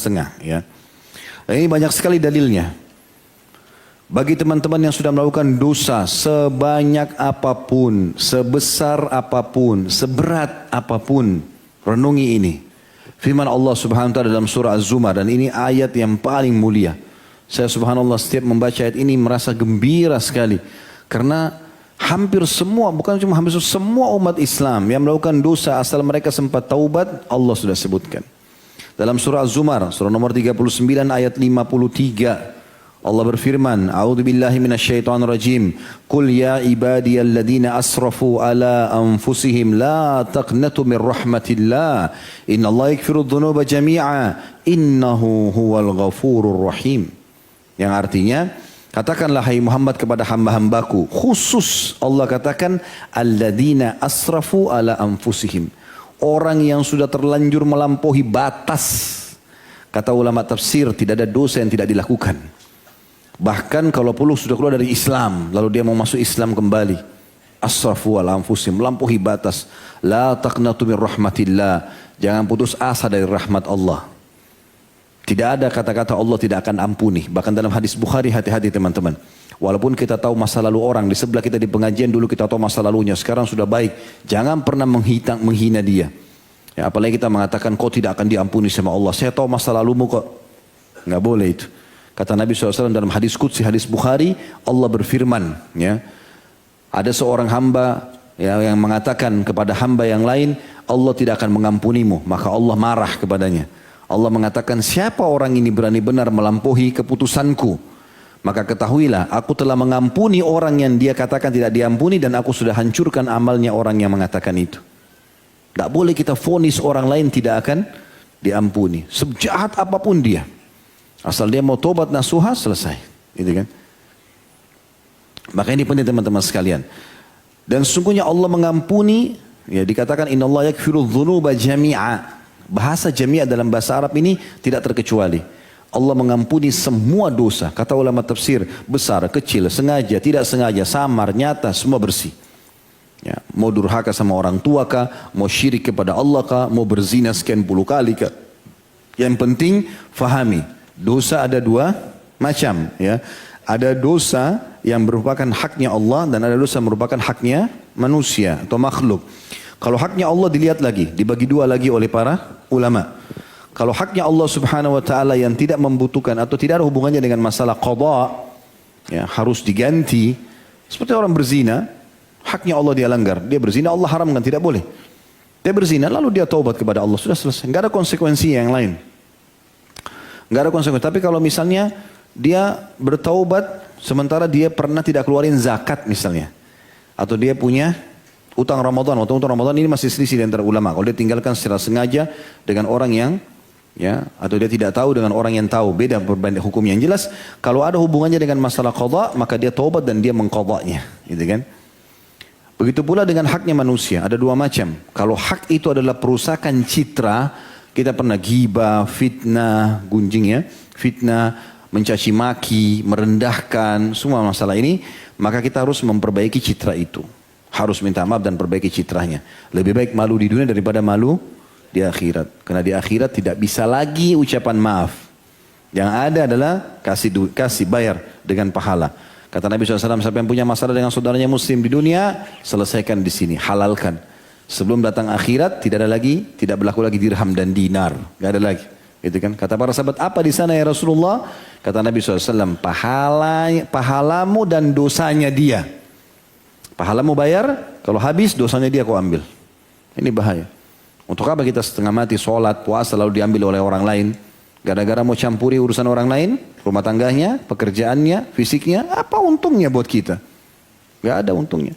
setengah ya. Dan ini banyak sekali dalilnya. Bagi teman-teman yang sudah melakukan dosa sebanyak apapun, sebesar apapun, seberat apapun, renungi ini. Firman Allah Subhanahu wa taala dalam surah Az-Zumar, dan ini ayat yang paling mulia. Saya subhanallah setiap membaca ayat ini merasa gembira sekali. Karena hampir semua, bukan cuma hampir semua umat Islam yang melakukan dosa asal mereka sempat taubat, Allah sudah sebutkan. Dalam surah Az-Zumar, surah nomor 39 ayat 53. Allah berfirman, A'udzu billahi minasyaitonir rajim. Qul ya ibadiyalladzina asrafu ala anfusihim la taqnatu min rahmatillah. Innallaha yaghfirudz dzunuba jami'a. Innahu huwal ghafurur rahim. Yang artinya, katakanlah hai Muhammad kepada hamba-hambaku, khusus Allah katakan alladzina asrafu ala anfusihim. Orang yang sudah terlanjur melampaui batas. Kata ulama tafsir, tidak ada dosa yang tidak dilakukan. Bahkan kalau perlu sudah keluar dari Islam, lalu dia mau masuk Islam kembali. Asrafu ala anfusihim, melampaui batas. La taqnatu min rahmatillah. Jangan putus asa dari rahmat Allah. Tidak ada kata-kata Allah tidak akan ampuni. Bahkan dalam hadis Bukhari, hati-hati teman-teman. Walaupun kita tahu masa lalu orang, di sebelah kita di pengajian dulu kita tahu masa lalunya, sekarang sudah baik. Jangan pernah menghina dia. Ya, apalagi kita mengatakan kau tidak akan diampuni sama Allah. Saya tahu masa lalumu kok. Nggak boleh itu. Kata Nabi SAW dalam hadis Qudsi, hadis Bukhari, Allah berfirman, ya, ada seorang hamba ya, yang mengatakan kepada hamba yang lain, Allah tidak akan mengampunimu, maka Allah marah kepadanya. Allah mengatakan, siapa orang ini berani benar melampaui keputusanku? Maka ketahuilah, aku telah mengampuni orang yang dia katakan tidak diampuni, dan aku sudah hancurkan amalnya orang yang mengatakan itu. Tidak boleh kita vonis orang lain tidak akan diampuni, sejahat apapun dia. Asal dia mau tobat nasuha, selesai. Gitu kan? Maka ini penting teman-teman sekalian. Dan sesungguhnya Allah mengampuni, ya dikatakan innallaha yaghfirudz dzunuba jami'a. Bahasa jami'a dalam bahasa Arab ini tidak terkecuali. Allah mengampuni semua dosa. Kata ulama tafsir, besar, kecil, sengaja, tidak sengaja, samar, nyata, semua bersih. Ya, mau durhaka sama orang tua kah, mau syirik kepada Allah kah, mau berzina sekian puluh kali kah. Yang penting fahami. Dosa ada dua macam, ya. Ada dosa yang merupakan haknya Allah dan ada dosa yang merupakan haknya manusia atau makhluk. Kalau haknya Allah dilihat lagi, dibagi dua lagi oleh para ulama. Kalau haknya Allah Subhanahu wa taala yang tidak membutuhkan atau tidak ada hubungannya dengan masalah qada, ya, harus diganti. Seperti orang berzina, haknya Allah dia langgar. Dia berzina, Allah haramkan, tidak boleh. Dia berzina lalu dia taubat kepada Allah, sudah selesai. Enggak ada konsekuensi yang lain. Nggak ada konsekuensi. Tapi kalau misalnya dia bertaubat sementara dia pernah tidak keluarin zakat misalnya, atau dia punya utang Ramadan, atau utang Ramadan ini masih selisih di antara ulama. Kalau dia tinggalkan secara sengaja dengan orang yang, ya, atau dia tidak tahu dengan orang yang tahu, beda berbanding hukumnya. Yang jelas kalau ada hubungannya dengan masalah qada, maka dia taubat dan dia mengqadanya, gitu kan? Begitu pula dengan haknya manusia, ada dua macam. Kalau hak itu adalah perusakan citra, kita pernah ghibah, fitnah, gunjing ya, fitnah, mencaci maki, merendahkan, semua masalah ini, maka kita harus memperbaiki citra itu. Harus minta maaf dan perbaiki citranya. Lebih baik malu di dunia daripada malu di akhirat. Karena di akhirat tidak bisa lagi ucapan maaf. Yang ada adalah kasih bayar dengan pahala. Kata Nabi SAW, siapa yang punya masalah dengan saudaranya muslim di dunia, selesaikan di sini, halalkan. Sebelum datang akhirat tidak berlaku lagi dirham dan dinar, nggak ada lagi. Gitu kan? Kata para sahabat, apa di sana ya Rasulullah? Kata Nabi SAW, pahalamu dan dosanya dia. Pahalamu bayar, kalau habis dosanya dia kau ambil. Ini bahaya. Untuk apa kita setengah mati sholat, puasa lalu diambil oleh orang lain? Gara-gara mau campuri urusan orang lain, rumah tangganya, pekerjaannya, fisiknya, apa untungnya buat kita? Gak ada untungnya.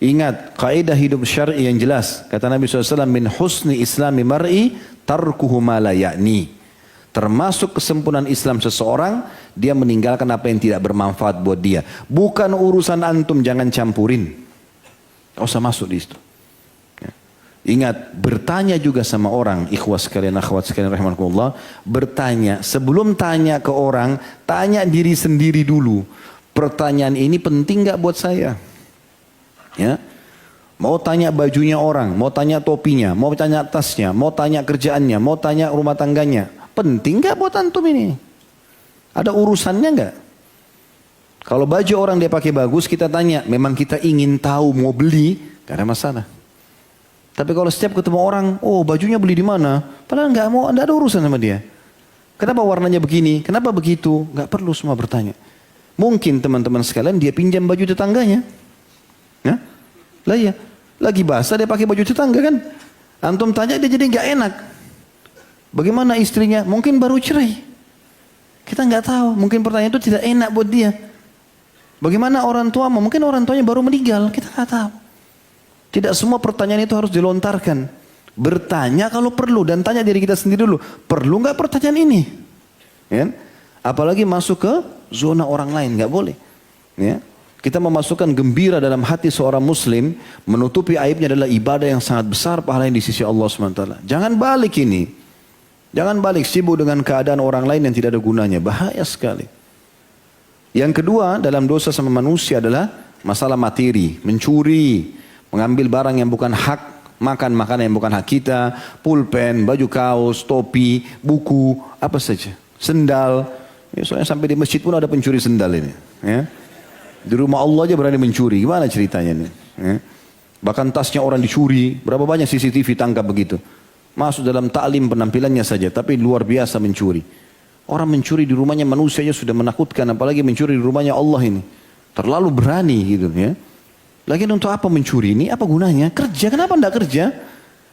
Ingat, kaidah hidup syar'i yang jelas. Kata Nabi SAW, min husni islami mar'i tarkuhu ma la ya'ni. Termasuk kesempurnaan Islam seseorang, dia meninggalkan apa yang tidak bermanfaat buat dia. Bukan urusan antum, jangan campurin. Gak usah masuk di situ. Ya. Ingat, bertanya juga sama orang, ikhwas sekalian, akhwat sekalian, rahimakumullah. Bertanya, sebelum tanya ke orang, tanya diri sendiri dulu. Pertanyaan ini penting gak buat saya? Ya, mau tanya bajunya orang, mau tanya topinya, mau tanya tasnya, mau tanya kerjaannya, mau tanya rumah tangganya, Penting nggak buat antum ini? Ada urusannya nggak? Kalau baju orang dia pakai bagus, kita tanya, memang kita ingin tahu mau beli, gak ada masalah. Tapi kalau setiap ketemu orang, oh bajunya beli di mana? Padahal nggak ada urusan sama dia. Kenapa warnanya begini? Kenapa begitu? Nggak perlu semua bertanya. Mungkin teman-teman sekalian dia pinjam baju tetangganya. Ya? Lah iya, lagi basah dia pakai baju tetangga kan? Antum tanya dia jadi nggak enak. Bagaimana istrinya? Mungkin baru cerai. Kita nggak tahu. Mungkin pertanyaan itu tidak enak buat dia. Bagaimana orang tua? Mungkin orang tuanya baru meninggal. Kita nggak tahu. Tidak semua pertanyaan itu harus dilontarkan. Bertanya kalau perlu dan tanya diri kita sendiri dulu. Perlu nggak pertanyaan ini? Ya? Apalagi masuk ke zona orang lain, nggak boleh. Ya? Kita memasukkan gembira dalam hati seorang muslim, menutupi aibnya adalah ibadah yang sangat besar pahalanya di sisi Allah SWT. Jangan balik ini. Jangan balik sibuk dengan keadaan orang lain yang tidak ada gunanya. Bahaya sekali. Yang kedua dalam dosa sama manusia adalah masalah materi. Mencuri, mengambil barang yang bukan hak, makan makanan yang bukan hak kita, pulpen, baju kaos, topi, buku, apa saja. Sendal. Ya, soalnya sampai di masjid pun ada pencuri sendal ini. Ya. Di rumah Allah aja berani mencuri. Gimana ceritanya nih? Ya. Bahkan tasnya orang dicuri. Berapa banyak CCTV tangkap begitu. Masuk dalam taklim penampilannya saja. Tapi luar biasa mencuri. Orang mencuri di rumahnya manusianya sudah menakutkan. Apalagi mencuri di rumahnya Allah ini. Terlalu berani gitu ya. Lagian untuk apa mencuri ini? Apa gunanya? Kerja. Kenapa tidak kerja?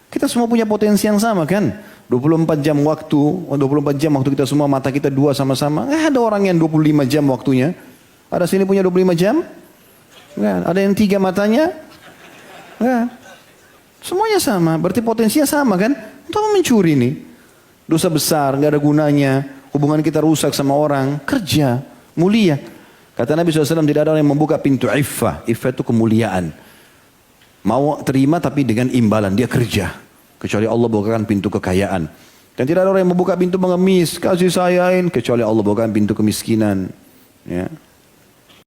Kita semua punya potensi yang sama kan? 24 jam waktu. 24 jam waktu kita semua, mata kita dua sama-sama. Ada orang yang 25 jam waktunya. Ada sini punya 25 jam? Enggak. Ada yang 3 matanya? Enggak. Semuanya sama. Berarti potensinya sama kan? Untuk apa mencuri ini? Dosa besar, enggak ada gunanya. Hubungan kita rusak sama orang. Kerja, mulia. Kata Nabi SAW, tidak ada orang yang membuka pintu iffah. Iffah itu kemuliaan. Mau terima tapi dengan imbalan. Dia kerja. Kecuali Allah bukakan pintu kekayaan. Dan tidak ada orang yang membuka pintu mengemis. Kasih sayain. Kecuali Allah bukakan pintu kemiskinan. Ya.